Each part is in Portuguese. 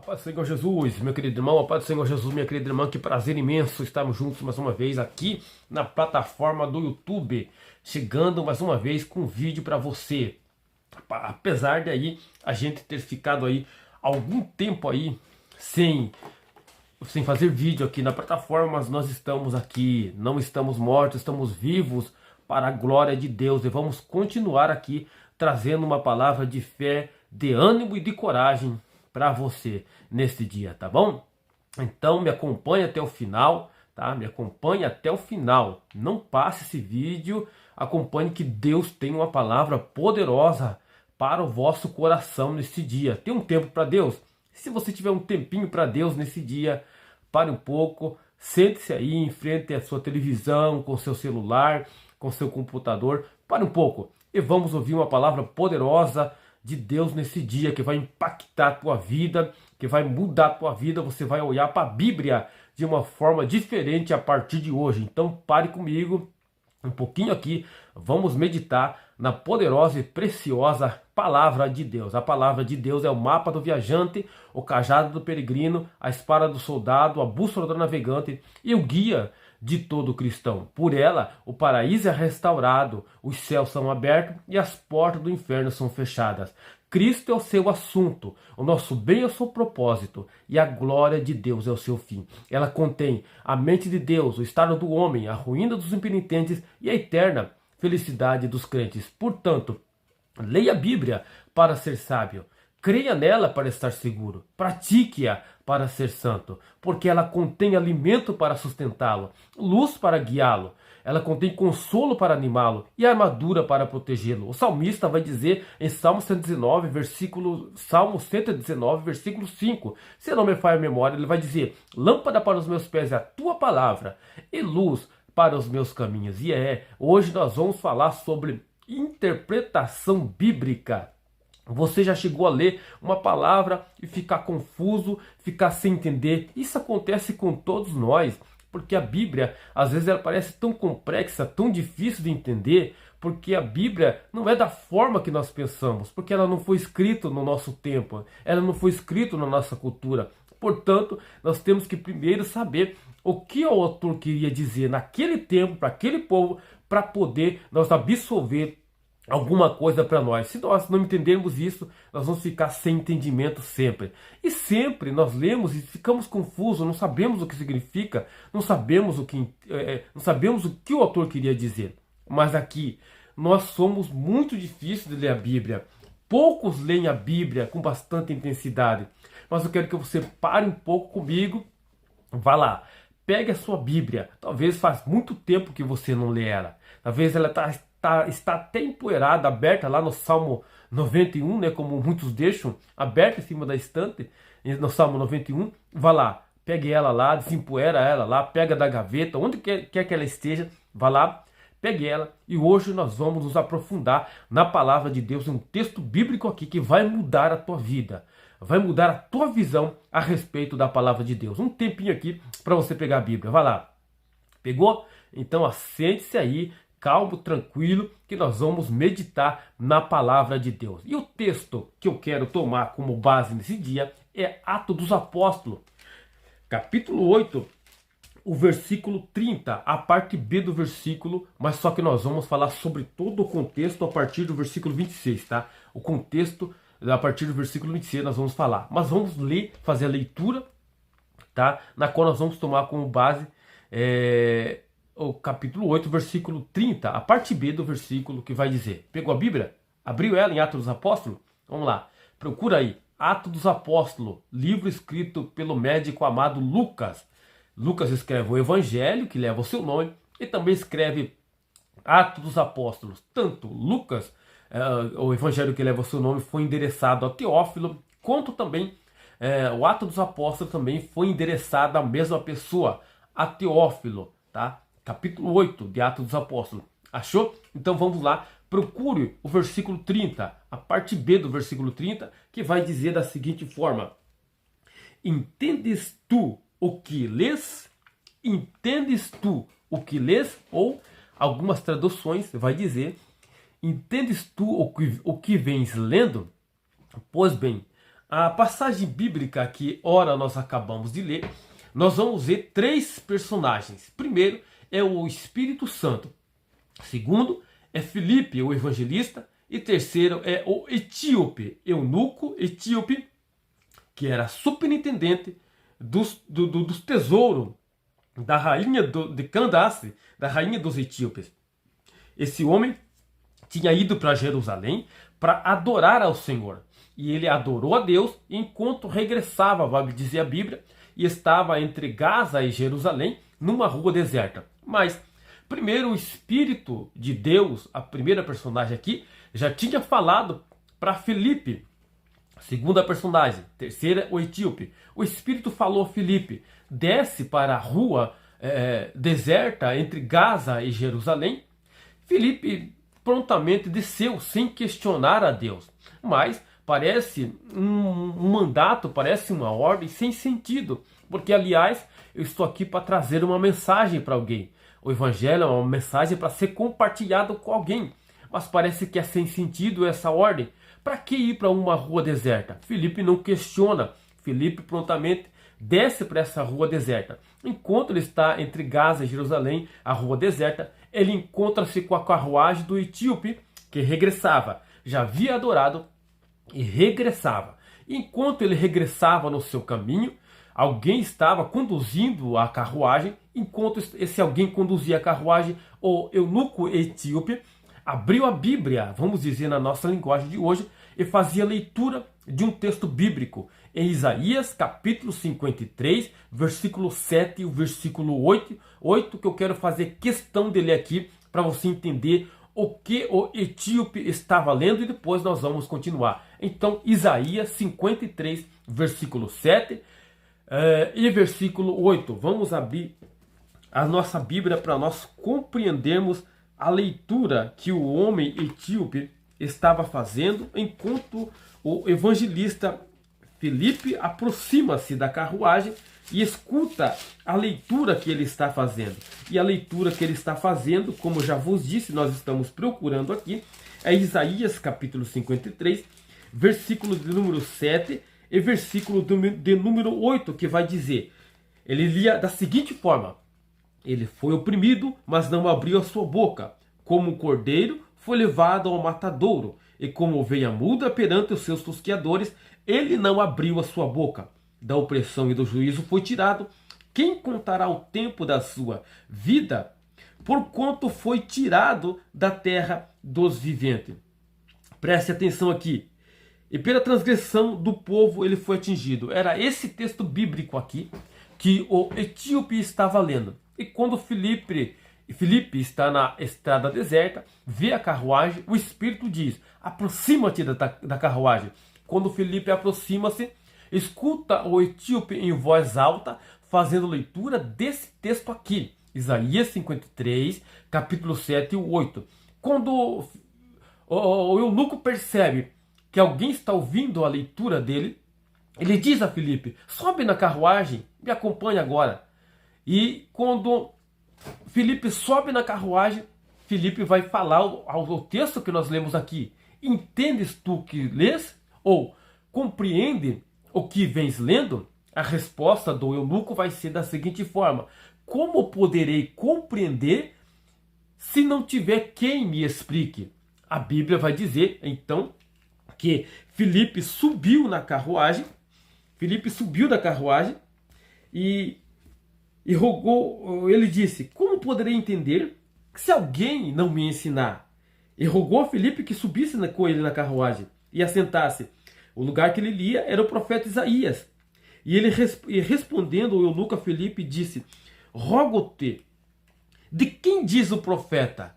Paz do Senhor Jesus, meu querido irmão, a paz do Senhor Jesus, minha querida irmã, que prazer imenso estarmos juntos mais uma vez aqui na plataforma do YouTube, chegando mais uma vez com um vídeo para você. Apesar de aí a gente ter ficado aí algum tempo aí sem fazer vídeo aqui na plataforma, mas nós estamos aqui, não estamos mortos, estamos vivos para a glória de Deus e vamos continuar aqui trazendo uma palavra de fé, de ânimo e de coragem para você neste dia, tá bom? Então me acompanhe até o final, tá? Me acompanhe até o final. Não passe esse vídeo, acompanhe que Deus tem uma palavra poderosa para o vosso coração neste dia. Tem um tempo para Deus? Se você tiver um tempinho para Deus nesse dia, pare um pouco, sente-se aí em frente à sua televisão, com seu celular, com seu computador, pare um pouco e vamos ouvir uma palavra poderosa de Deus nesse dia, que vai impactar a tua vida, que vai mudar a tua vida. Você vai olhar para a Bíblia de uma forma diferente a partir de hoje. Então pare comigo um pouquinho aqui, vamos meditar na poderosa e preciosa palavra de Deus. A palavra de Deus é o mapa do viajante, o cajado do peregrino, a espada do soldado, a bússola do navegante e o guia de todo cristão. Por ela, o paraíso é restaurado, os céus são abertos e as portas do inferno são fechadas. Cristo é o seu assunto, o nosso bem é o seu propósito e a glória de Deus é o seu fim. Ela contém a mente de Deus, o estado do homem, a ruína dos impenitentes e a eterna felicidade dos crentes. Portanto, leia a Bíblia para ser sábio. Creia nela para estar seguro. Pratique-a para ser santo, porque ela contém alimento para sustentá-lo, luz para guiá-lo. Ela contém consolo para animá-lo e armadura para protegê-lo. O salmista vai dizer em Salmo 119, versículo 5. Se não me falha a memória, ele vai dizer: lâmpada para os meus pés é a tua palavra e luz para os meus caminhos. E hoje nós vamos falar sobre interpretação bíblica. Você já chegou a ler uma palavra e ficar confuso, ficar sem entender? Isso acontece com todos nós, porque a Bíblia, às vezes, ela parece tão complexa, tão difícil de entender, porque a Bíblia não é da forma que nós pensamos, porque ela não foi escrita no nosso tempo, ela não foi escrita na nossa cultura. Portanto, nós temos que primeiro saber o que o autor queria dizer naquele tempo, para aquele povo, para poder nós absorver alguma coisa para nós. Se nós não entendermos isso, nós vamos ficar sem entendimento sempre. E sempre nós lemos e ficamos confusos, não sabemos o que significa, não sabemos o que o autor queria dizer. Mas aqui, nós somos muito difíceis de ler a Bíblia. Poucos leem a Bíblia com bastante intensidade. Mas eu quero que você pare um pouco comigo, vá lá, pegue a sua Bíblia. Talvez faz muito tempo que você não lê ela. Talvez ela está até empoeirada, aberta lá no Salmo 91, né, como muitos deixam, aberta em cima da estante, no Salmo 91, vá lá, pegue ela lá, desempoeira ela lá, pega da gaveta, onde quer que ela esteja, vá lá, pegue ela, e hoje nós vamos nos aprofundar na palavra de Deus, um texto bíblico aqui que vai mudar a tua vida, vai mudar a tua visão a respeito da palavra de Deus. Um tempinho aqui para você pegar a Bíblia, vá lá. Pegou? Então assente-se aí, calmo, tranquilo, que nós vamos meditar na palavra de Deus. E o texto que eu quero tomar como base nesse dia é Atos dos Apóstolos, capítulo 8, o versículo 30, a parte B do versículo, mas só que nós vamos falar sobre todo o contexto a partir do versículo 26, tá? O contexto a partir do versículo 26 nós vamos falar, mas vamos ler, fazer a leitura, tá? Na qual nós vamos tomar como base o capítulo 8, versículo 30, a parte B do versículo, que vai dizer: pegou a Bíblia? Abriu ela em Atos dos Apóstolos? Vamos lá, procura aí, Atos dos Apóstolos, livro escrito pelo médico amado Lucas. Lucas escreve o Evangelho, que leva o seu nome, e também escreve Atos dos Apóstolos. Tanto Lucas, o Evangelho que leva o seu nome, foi endereçado a Teófilo, quanto também o Atos dos Apóstolos também foi endereçado à mesma pessoa, a Teófilo, tá? Capítulo 8 de Atos dos Apóstolos. Achou? Então vamos lá. Procure o versículo 30, a parte B do versículo 30, que vai dizer da seguinte forma: entendes tu o que lês? Entendes tu o que lês? Ou algumas traduções vai dizer: entendes tu o que vens lendo? Pois bem, A passagem bíblica que ora nós acabamos de ler, nós vamos ver três personagens. Primeiro é o Espírito Santo. Segundo é Filipe, o evangelista. E terceiro é o etíope, eunuco etíope, que era superintendente dos tesouros da rainha de Candace, da rainha dos etíopes. Esse homem tinha ido para Jerusalém para adorar ao Senhor. E ele adorou a Deus enquanto regressava, vai dizer a Bíblia, e estava entre Gaza e Jerusalém, numa rua deserta. Mas, primeiro, o Espírito de Deus, a primeira personagem aqui, já tinha falado para Filipe. Segunda personagem, terceira, o etíope. O Espírito falou a Filipe, desce para a rua deserta entre Gaza e Jerusalém. Filipe prontamente desceu sem questionar a Deus. Mas parece um mandato, parece uma ordem sem sentido. Porque, aliás, eu estou aqui para trazer uma mensagem para alguém. O Evangelho é uma mensagem para ser compartilhado com alguém. Mas parece que é sem sentido essa ordem. Para que ir para uma rua deserta? Filipe não questiona. Filipe prontamente desce para essa rua deserta. Enquanto ele está entre Gaza e Jerusalém, a rua deserta, ele encontra-se com a carruagem do etíope, que regressava. Já havia adorado e regressava. Enquanto ele regressava no seu caminho, alguém estava conduzindo a carruagem. Enquanto esse alguém conduzia a carruagem, o eunuco etíope abriu a Bíblia, vamos dizer na nossa linguagem de hoje, e fazia leitura de um texto bíblico. Em Isaías, capítulo 53, versículo 7 e o versículo 8, que eu quero fazer questão de ler aqui, para você entender o que o etíope estava lendo, e depois nós vamos continuar. Então, Isaías 53, versículo 7 e versículo 8. Vamos abrir a nossa Bíblia para nós compreendermos a leitura que o homem etíope estava fazendo, enquanto o evangelista Filipe aproxima-se da carruagem e escuta a leitura que ele está fazendo. E a leitura que ele está fazendo, como já vos disse, nós estamos procurando aqui, é Isaías capítulo 53, versículo de número 7 e versículo de número 8, que vai dizer, ele lia da seguinte forma: ele foi oprimido, mas não abriu a sua boca. Como um cordeiro, foi levado ao matadouro. E como ovelha muda perante os seus tosqueadores, ele não abriu a sua boca. Da opressão e do juízo foi tirado. Quem contará o tempo da sua vida? Porquanto foi tirado da terra dos viventes. Preste atenção aqui. E pela transgressão do povo ele foi atingido. Era esse texto bíblico aqui que o etíope estava lendo. E quando Filipe está na estrada deserta, vê a carruagem, o Espírito diz, aproxima-te da carruagem. Quando Filipe aproxima-se, escuta o etíope em voz alta, fazendo leitura desse texto aqui. Isaías 53, capítulo 7 e 8. Quando o eunuco percebe que alguém está ouvindo a leitura dele, ele diz a Filipe, sobe na carruagem, me acompanhe agora. E quando Filipe sobe na carruagem, Filipe vai falar ao texto que nós lemos aqui. Entendes tu que lês? Ou compreende o que vens lendo? A resposta do eunuco vai ser da seguinte forma: como poderei compreender se não tiver quem me explique? A Bíblia vai dizer, então, que Filipe subiu da carruagem e rogou, ele disse, como poderei entender se alguém não me ensinar? E rogou a Filipe que subisse com ele na carruagem e assentasse. O lugar que ele lia era o profeta Isaías. E ele respondendo o eunuco a Filipe disse, rogo-te, de quem diz o profeta?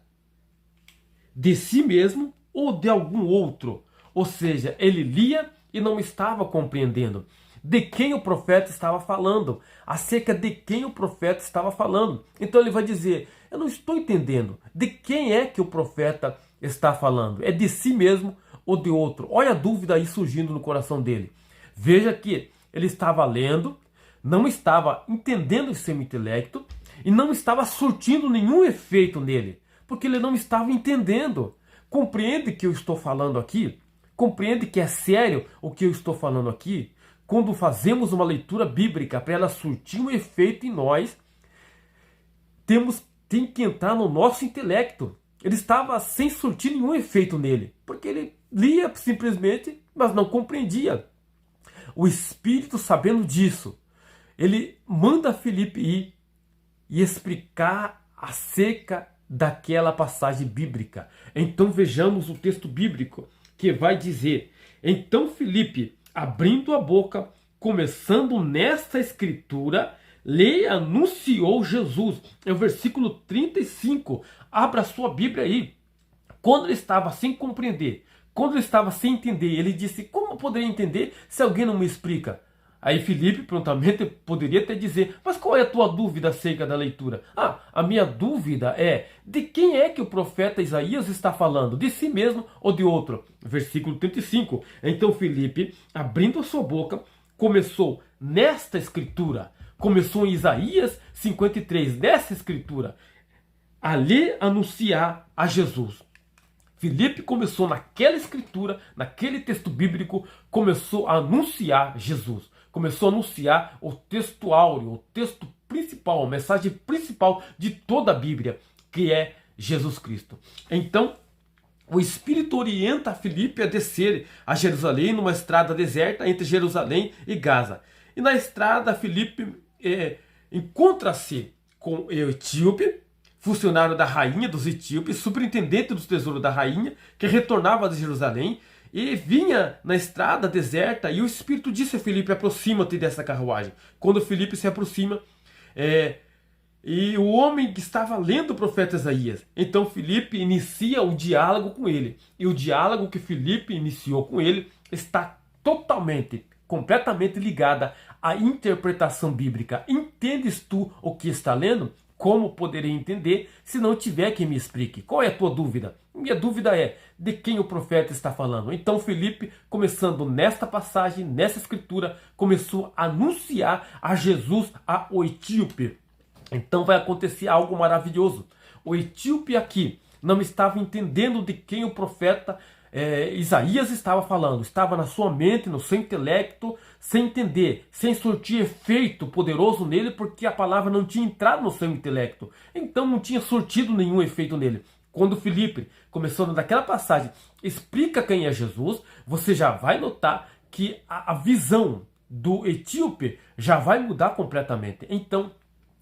De si mesmo ou de algum outro? Ou seja, ele lia e não estava compreendendo de quem o profeta estava falando, acerca de quem o profeta estava falando. Então ele vai dizer, eu não estou entendendo de quem é que o profeta está falando. É de si mesmo ou de outro? Olha a dúvida aí surgindo no coração dele. Veja que ele estava lendo, não estava entendendo o seu intelecto e não estava surtindo nenhum efeito nele, porque ele não estava entendendo. Compreende que eu estou falando aqui? Compreende que é sério o que eu estou falando aqui? Quando fazemos uma leitura bíblica para ela surtir um efeito em nós, tem que entrar no nosso intelecto. Ele estava sem surtir nenhum efeito nele, porque ele lia simplesmente, mas não compreendia. O Espírito, sabendo disso, ele manda Filipe ir e explicar acerca daquela passagem bíblica. Então vejamos o texto bíblico que vai dizer: então Filipe, abrindo a boca, começando nesta escritura, lhe anunciou Jesus. É o versículo 35. Abra sua Bíblia aí. Quando ele estava sem compreender, quando ele estava sem entender, ele disse: como eu poderia entender se alguém não me explica? Aí Filipe prontamente poderia até dizer: mas qual é a tua dúvida acerca da leitura? Ah, a minha dúvida é: de quem é que o profeta Isaías está falando? De si mesmo ou de outro? Versículo 35. Então Filipe, abrindo a sua boca, começou nesta escritura. Começou em Isaías 53, nessa escritura, a lhe anunciar a Jesus. Filipe começou naquela escritura, naquele texto bíblico, começou a anunciar Jesus. Começou a anunciar o texto áureo, o texto principal, a mensagem principal de toda a Bíblia, que é Jesus Cristo. Então, o Espírito orienta Filipe a descer a Jerusalém numa estrada deserta entre Jerusalém e Gaza. E na estrada, Filipe encontra-se com o etíope, funcionário da rainha dos etíopes, superintendente dos tesouros da rainha, que retornava de Jerusalém, e vinha na estrada deserta, e o Espírito disse a Filipe: aproxima-te dessa carruagem. Quando Filipe se aproxima, e o homem que estava lendo o profeta Isaías, então Filipe inicia o diálogo com ele, e o diálogo que Filipe iniciou com ele está completamente ligada à interpretação bíblica. Entendes tu o que está lendo? Como poderei entender se não tiver quem me explique? Qual é a tua dúvida? Minha dúvida é: de quem o profeta está falando? Então Filipe, começando nesta passagem, nessa escritura, começou a anunciar a Jesus ao etíope. Então vai acontecer algo maravilhoso. O etíope aqui não estava entendendo de quem o profeta Isaías estava falando. Estava na sua mente, no seu intelecto, sem entender, sem surtir efeito poderoso nele, porque a palavra não tinha entrado no seu intelecto. Então não tinha surtido nenhum efeito nele. Quando Filipe, começando naquela passagem, explica quem é Jesus, você já vai notar que a visão do etíope já vai mudar completamente. Então,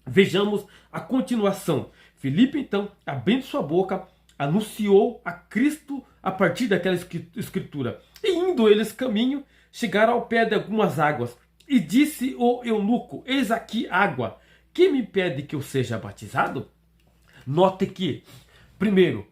vejamos a continuação. Filipe, então, abrindo sua boca, anunciou a Cristo a partir daquela escritura. E indo eles caminho, chegaram ao pé de algumas águas. E disse o eunuco: eis aqui água. Que me impede que eu seja batizado? Note que, primeiro,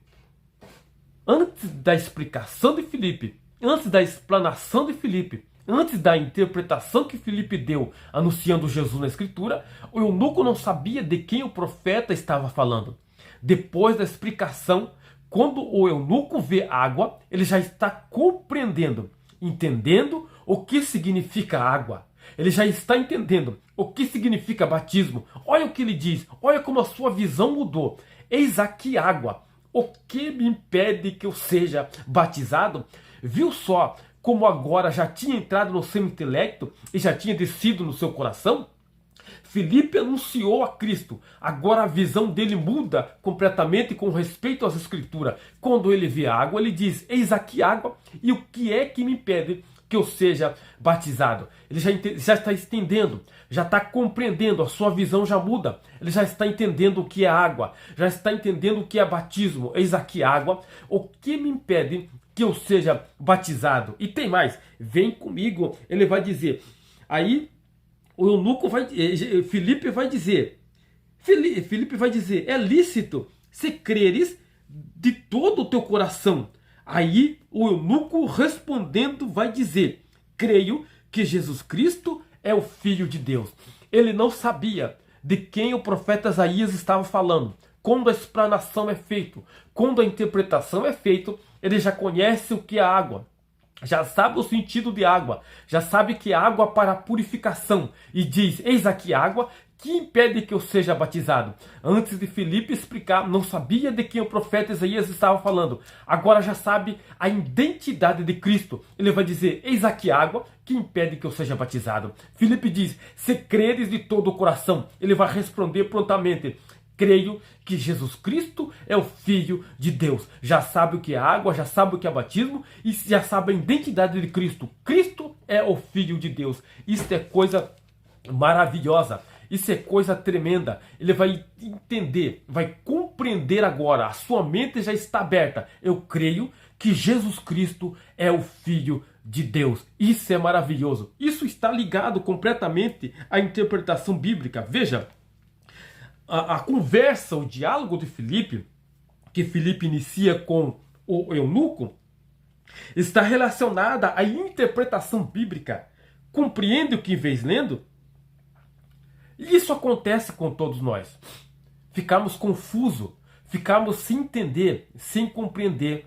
antes da explicação de Filipe, antes da explanação de Filipe, antes da interpretação que Filipe deu anunciando Jesus na escritura, o eunuco não sabia de quem o profeta estava falando. Depois da explicação, quando o eunuco vê água, ele já está compreendendo, entendendo o que significa água. Ele já está entendendo o que significa batismo. Olha o que ele diz, olha como a sua visão mudou. Eis aqui água. O que me impede que eu seja batizado? Viu só como agora já tinha entrado no seu intelecto e já tinha descido no seu coração? Filipe anunciou a Cristo. Agora a visão dele muda completamente com respeito às escrituras. Quando ele vê a água, ele diz: eis aqui água, e o que é que me impede que eu seja batizado? Ele já está entendendo, já está compreendendo, a sua visão já muda. Ele já está entendendo o que é água, já está entendendo o que é batismo. Eis aqui água, o que me impede que eu seja batizado? E tem mais, vem comigo, ele vai dizer. Aí o eunuco Filipe vai dizer, é lícito se creres de todo o teu coração. Aí o eunuco respondendo vai dizer: creio que Jesus Cristo é o Filho de Deus. Ele não sabia de quem o profeta Isaías estava falando. Quando a explanação é feita, quando a interpretação é feita, ele já conhece o que é água. Já sabe o sentido de água, já sabe que é água para purificação, e diz: eis aqui água, que impede que eu seja batizado? Antes de Filipe explicar, não sabia de quem o profeta Isaías estava falando. Agora já sabe a identidade de Cristo. Ele vai dizer, eis aqui água, que impede que eu seja batizado. Filipe diz, se creres de todo o coração. Ele vai responder prontamente, creio que Jesus Cristo é o Filho de Deus. Já sabe o que é água, já sabe o que é batismo e já sabe a identidade de Cristo. Cristo é o Filho de Deus. Isso é coisa maravilhosa. Isso é coisa tremenda. Ele vai entender, vai compreender agora. A sua mente já está aberta. Eu creio que Jesus Cristo é o Filho de Deus. Isso é maravilhoso. Isso está ligado completamente à interpretação bíblica. Veja, a conversa, o diálogo de Filipe, que Filipe inicia com o eunuco, está relacionada à interpretação bíblica. Compreende o que vens lendo? E isso acontece com todos nós. Ficamos confusos, ficamos sem entender, sem compreender.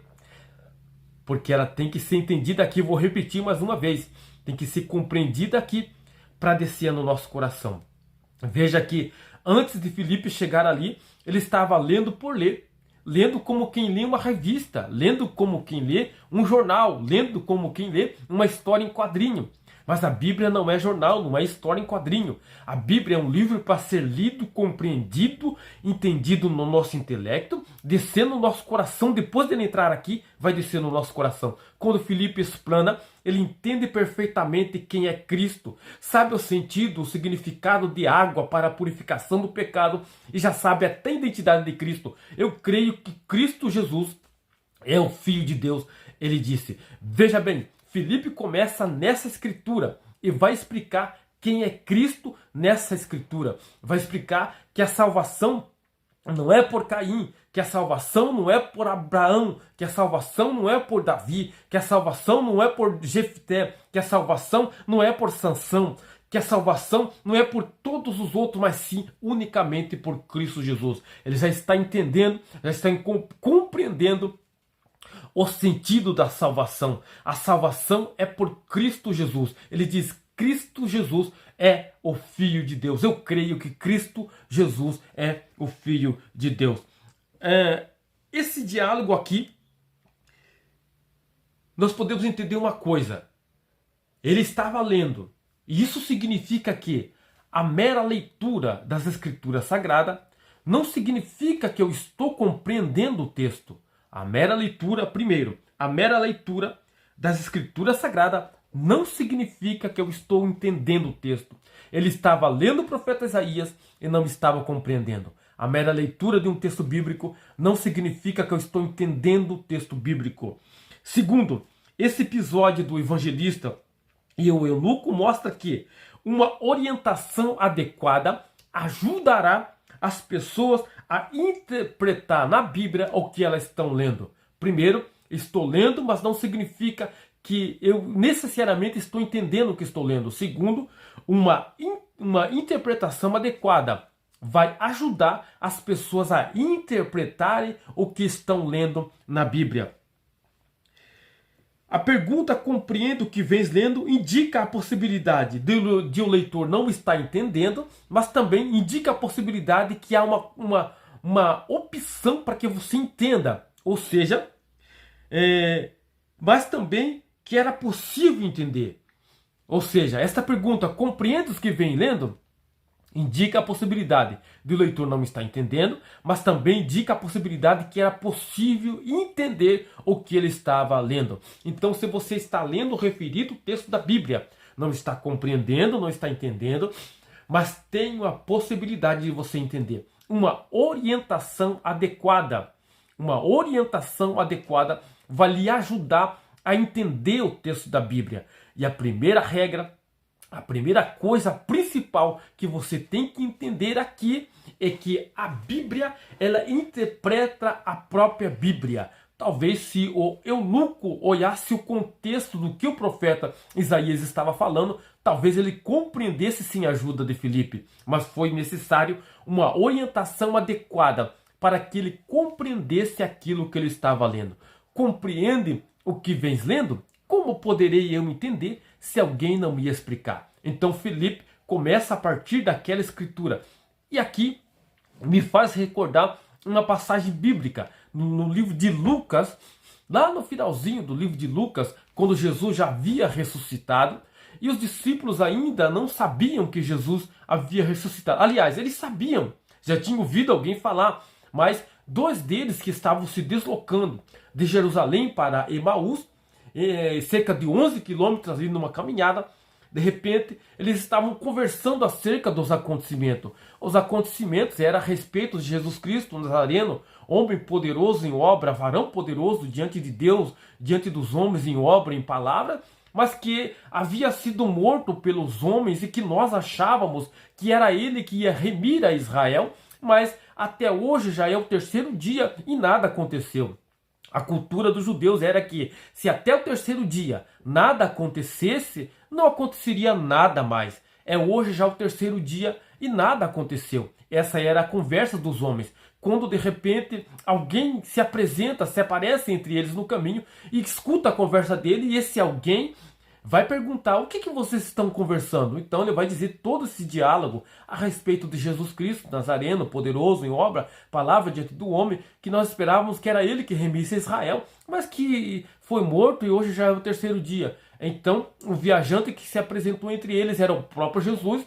Porque ela tem que ser entendida aqui, vou repetir mais uma vez. Tem que ser compreendida aqui para descer no nosso coração. Veja que antes de Filipe chegar ali, ele estava lendo por ler. Lendo como quem lê uma revista, lendo como quem lê um jornal, lendo como quem lê uma história em quadrinho. Mas a Bíblia não é jornal, não é história em quadrinho. A Bíblia é um livro para ser lido, compreendido, entendido no nosso intelecto, descer no nosso coração. Depois de ele entrar aqui, vai descer no nosso coração. Quando Filipe explana, ele entende perfeitamente quem é Cristo, sabe o sentido, o significado de água para a purificação do pecado e já sabe até a identidade de Cristo. Eu creio que Cristo Jesus é o Filho de Deus. Ele disse, veja bem, Filipe começa nessa escritura e vai explicar quem é Cristo nessa escritura. Vai explicar que a salvação não é por Caim, que a salvação não é por Abraão, que a salvação não é por Davi, que a salvação não é por Jefté, que a salvação não é por Sansão, que a salvação não é por todos os outros, mas sim unicamente por Cristo Jesus. Ele já está entendendo, já está compreendendo o sentido da salvação. A salvação é por Cristo Jesus. Ele diz, Cristo Jesus é o Filho de Deus. Eu creio que Cristo Jesus é o Filho de Deus. Esse diálogo aqui, nós podemos entender uma coisa. Ele estava lendo. E isso significa que a mera leitura das Escrituras Sagradas não significa que eu estou compreendendo o texto. A mera leitura, primeiro, a mera leitura das Escrituras Sagradas não significa que eu estou entendendo o texto. Ele estava lendo o profeta Isaías e não estava compreendendo. A mera leitura de um texto bíblico não significa que eu estou entendendo o texto bíblico. Segundo, esse episódio do evangelista e o eunuco mostra que uma orientação adequada ajudará as pessoas a interpretar na Bíblia o que elas estão lendo. Primeiro, estou lendo, mas não significa que eu necessariamente estou entendendo o que estou lendo. Segundo, uma interpretação adequada vai ajudar as pessoas a interpretarem o que estão lendo na Bíblia. A pergunta compreendo o que vens lendo indica a possibilidade de o leitor não estar entendendo, mas também indica a possibilidade que há uma opção para que você entenda. Ou seja, mas também que era possível entender. Ou seja, esta pergunta, compreende os que vem lendo? Indica a possibilidade de o leitor não estar entendendo, mas também indica a possibilidade que era possível entender o que ele estava lendo. Então, se você está lendo o referido texto da Bíblia, não está compreendendo, não está entendendo, mas tem a possibilidade de você entender. Uma orientação adequada vai lhe ajudar a entender o texto da Bíblia. E a primeira regra, a primeira coisa principal que você tem que entender aqui é que a Bíblia, ela interpreta a própria Bíblia. Talvez se o eunuco olhasse o contexto do que o profeta Isaías estava falando, talvez ele compreendesse sim a ajuda de Filipe. Mas foi necessário uma orientação adequada para que ele compreendesse aquilo que ele estava lendo. Compreende o que vens lendo? Como poderei eu entender se alguém não me explicar? Então Filipe começa a partir daquela escritura. E aqui me faz recordar uma passagem bíblica no livro de Lucas, lá no finalzinho do livro de Lucas, quando Jesus já havia ressuscitado e os discípulos ainda não sabiam que Jesus havia ressuscitado. Aliás, eles sabiam, já tinham ouvido alguém falar, mas dois deles que estavam se deslocando de Jerusalém para Emaús, cerca de 11 quilômetros ali numa caminhada, de repente eles estavam conversando acerca dos acontecimentos. Os acontecimentos eram a respeito de Jesus Cristo, Nazareno, homem poderoso em obra, varão poderoso diante de Deus, diante dos homens em obra, em palavra, mas que havia sido morto pelos homens e que nós achávamos que era ele que ia remir a Israel, mas até hoje já é o terceiro dia e nada aconteceu. A cultura dos judeus era que se até o terceiro dia nada acontecesse, não aconteceria nada mais. É hoje já o terceiro dia e nada aconteceu. Essa era a conversa dos homens. Quando de repente alguém se apresenta, se aparece entre eles no caminho e escuta a conversa dele, e esse alguém vai perguntar: o que vocês estão conversando? Então ele vai dizer todo esse diálogo a respeito de Jesus Cristo, Nazareno, poderoso em obra, palavra diante do homem, que nós esperávamos que era ele que remisse Israel, mas que foi morto e hoje já é o terceiro dia. Então o viajante que se apresentou entre eles era o próprio Jesus,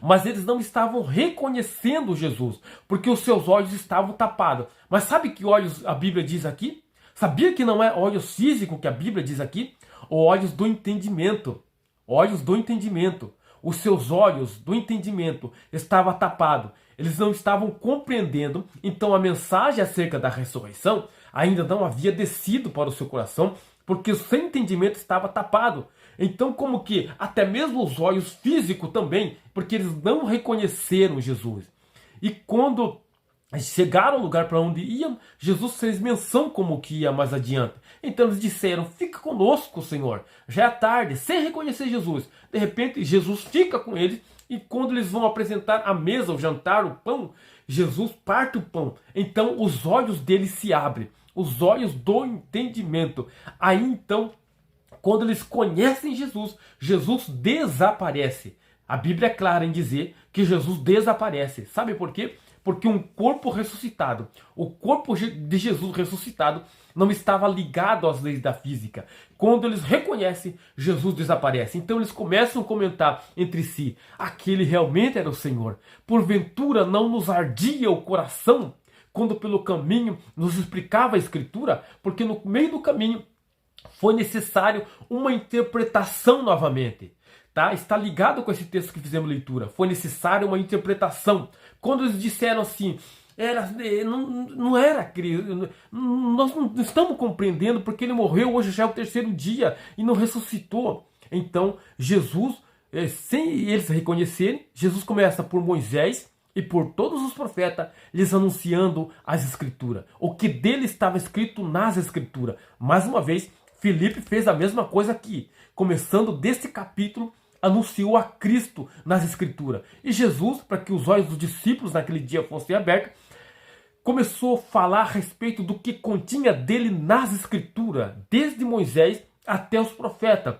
mas eles não estavam reconhecendo Jesus, porque os seus olhos estavam tapados. Mas sabe que olhos a Bíblia diz aqui? Sabia que não é olhos físicos que a Bíblia diz aqui? Olhos do entendimento. Olhos do entendimento. Os seus olhos do entendimento estavam tapados. Eles não estavam compreendendo. Então a mensagem acerca da ressurreição ainda não havia descido para o seu coração, porque o seu entendimento estava tapado. Então, como que até mesmo os olhos físicos também, porque eles não reconheceram Jesus. E quando chegaram ao lugar para onde iam, Jesus fez menção como que ia mais adiante. Então eles disseram: fica conosco, Senhor, já é tarde, sem reconhecer Jesus. De repente Jesus fica com eles, e quando eles vão apresentar a mesa, o jantar, o pão, Jesus parte o pão. Então os olhos deles se abrem, os olhos do entendimento. Aí então, quando eles conhecem Jesus, Jesus desaparece. A Bíblia é clara em dizer que Jesus desaparece. Sabe por quê? Porque um corpo ressuscitado, o corpo de Jesus ressuscitado, não estava ligado às leis da física. Quando eles reconhecem, Jesus desaparece. Então eles começam a comentar entre si: aquele realmente era o Senhor. Porventura não nos ardia o coração quando pelo caminho nos explicava a Escritura? Porque no meio do caminho foi necessário uma interpretação novamente. Tá? Está ligado com esse texto que fizemos leitura. Foi necessário uma interpretação. Quando eles disseram assim: não era, nós não estamos compreendendo porque ele morreu, hoje já é o terceiro dia e não ressuscitou. Então Jesus, sem eles reconhecerem, Jesus começa por Moisés e por todos os profetas, lhes anunciando as Escrituras, o que dele estava escrito nas Escrituras. Mais uma vez, Filipe fez a mesma coisa aqui. Começando deste capítulo, anunciou a Cristo nas Escrituras. E Jesus, para que os olhos dos discípulos naquele dia fossem abertos, começou a falar a respeito do que continha dele nas Escrituras, desde Moisés até os profetas.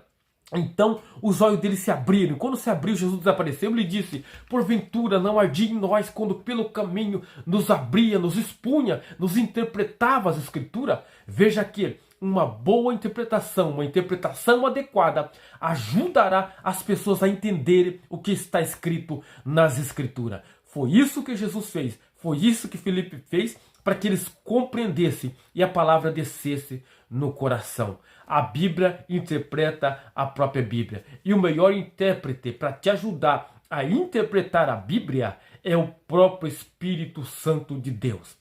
Então os olhos dele se abriram. Quando se abriu, Jesus desapareceu. Ele disse: porventura não ardia em nós quando pelo caminho nos abria, nos expunha, nos interpretava as Escrituras? Veja que uma boa interpretação, uma interpretação adequada, ajudará as pessoas a entenderem o que está escrito nas Escrituras. Foi isso que Jesus fez, foi isso que Filipe fez, para que eles compreendessem e a palavra descesse no coração. A Bíblia interpreta a própria Bíblia. E o melhor intérprete para te ajudar a interpretar a Bíblia é o próprio Espírito Santo de Deus.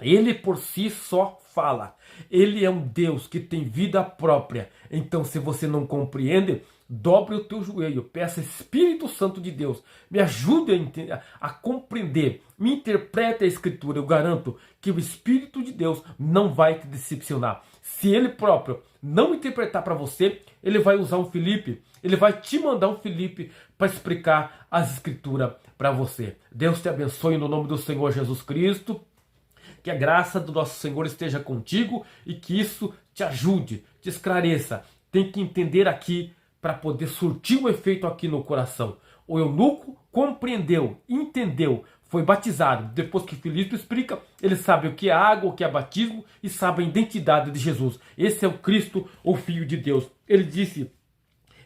Ele por si só fala. Ele é um Deus que tem vida própria. Então, se você não compreende, dobre o teu joelho, peça: Espírito Santo de Deus, me ajude a compreender, me interprete a Escritura. Eu garanto que o Espírito de Deus não vai te decepcionar. Se ele próprio não interpretar para você, ele vai usar um Filipe, ele vai te mandar um Filipe para explicar as Escrituras para você. Deus te abençoe no nome do Senhor Jesus Cristo. Que a graça do nosso Senhor esteja contigo e que isso te ajude, te esclareça. Tem que entender aqui para poder surtir um efeito aqui no coração. o eunuco compreendeu, entendeu, foi batizado. Depois que Filipe explica, ele sabe o que é água, o que é batismo e sabe a identidade de Jesus. Esse é o Cristo, o Filho de Deus.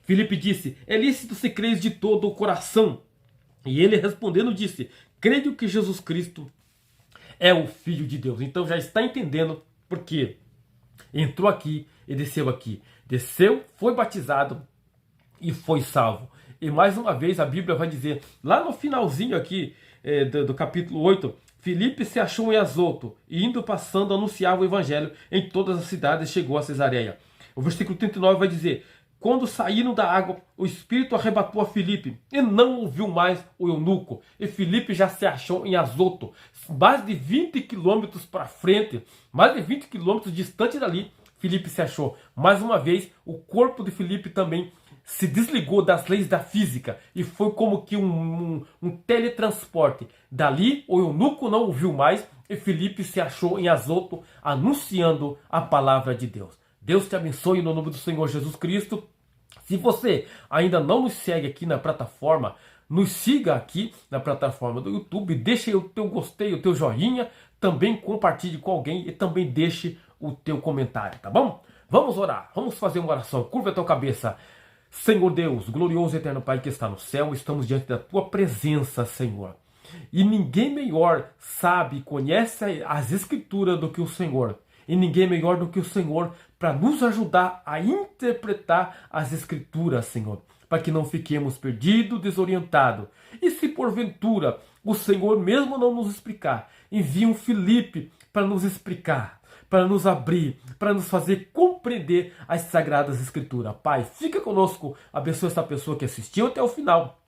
Filipe disse, é lícito se creres de todo o coração. E ele respondendo disse, creio que Jesus Cristo é o Filho de Deus. Então já está entendendo porque entrou aqui e desceu aqui. Desceu, foi batizado e foi salvo. E mais uma vez a Bíblia vai dizer, lá no finalzinho aqui do capítulo 8, Filipe se achou em Azoto e indo passando anunciava o evangelho em todas as cidades chegou a Cesareia. O versículo 39 vai dizer, quando saíram da água, o Espírito arrebatou a Filipe e não ouviu mais o eunuco. E Filipe já se achou em Azoto, mais de 20 quilômetros para frente, mais de 20 quilômetros distante dali, Filipe se achou. Mais uma vez, o corpo de Filipe também se desligou das leis da física e foi como que um teletransporte. Dali, o eunuco não ouviu mais e Filipe se achou em Azoto, anunciando a palavra de Deus. Deus te abençoe no nome do Senhor Jesus Cristo. Se você ainda não nos segue aqui na plataforma, nos siga aqui na plataforma do YouTube, deixe aí o teu gostei, o teu joinha, também compartilhe com alguém e também deixe o teu comentário, tá bom? Vamos orar, vamos fazer uma oração, curva a tua cabeça. Senhor Deus, glorioso e eterno Pai que está no céu, estamos diante da tua presença, Senhor. E ninguém melhor sabe, conhece as Escrituras do que o Senhor. E ninguém melhor do que o Senhor para nos ajudar a interpretar as Escrituras, Senhor. Para que não fiquemos perdidos, desorientados. E se porventura o Senhor mesmo não nos explicar, envia um Filipe para nos explicar, para nos abrir, para nos fazer compreender as Sagradas Escrituras. Pai, fica conosco, abençoa essa pessoa que assistiu até o final.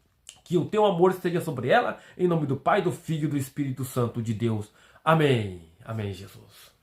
Que o teu amor esteja sobre ela, em nome do Pai, do Filho e do Espírito Santo de Deus. Amém. Amém, Jesus.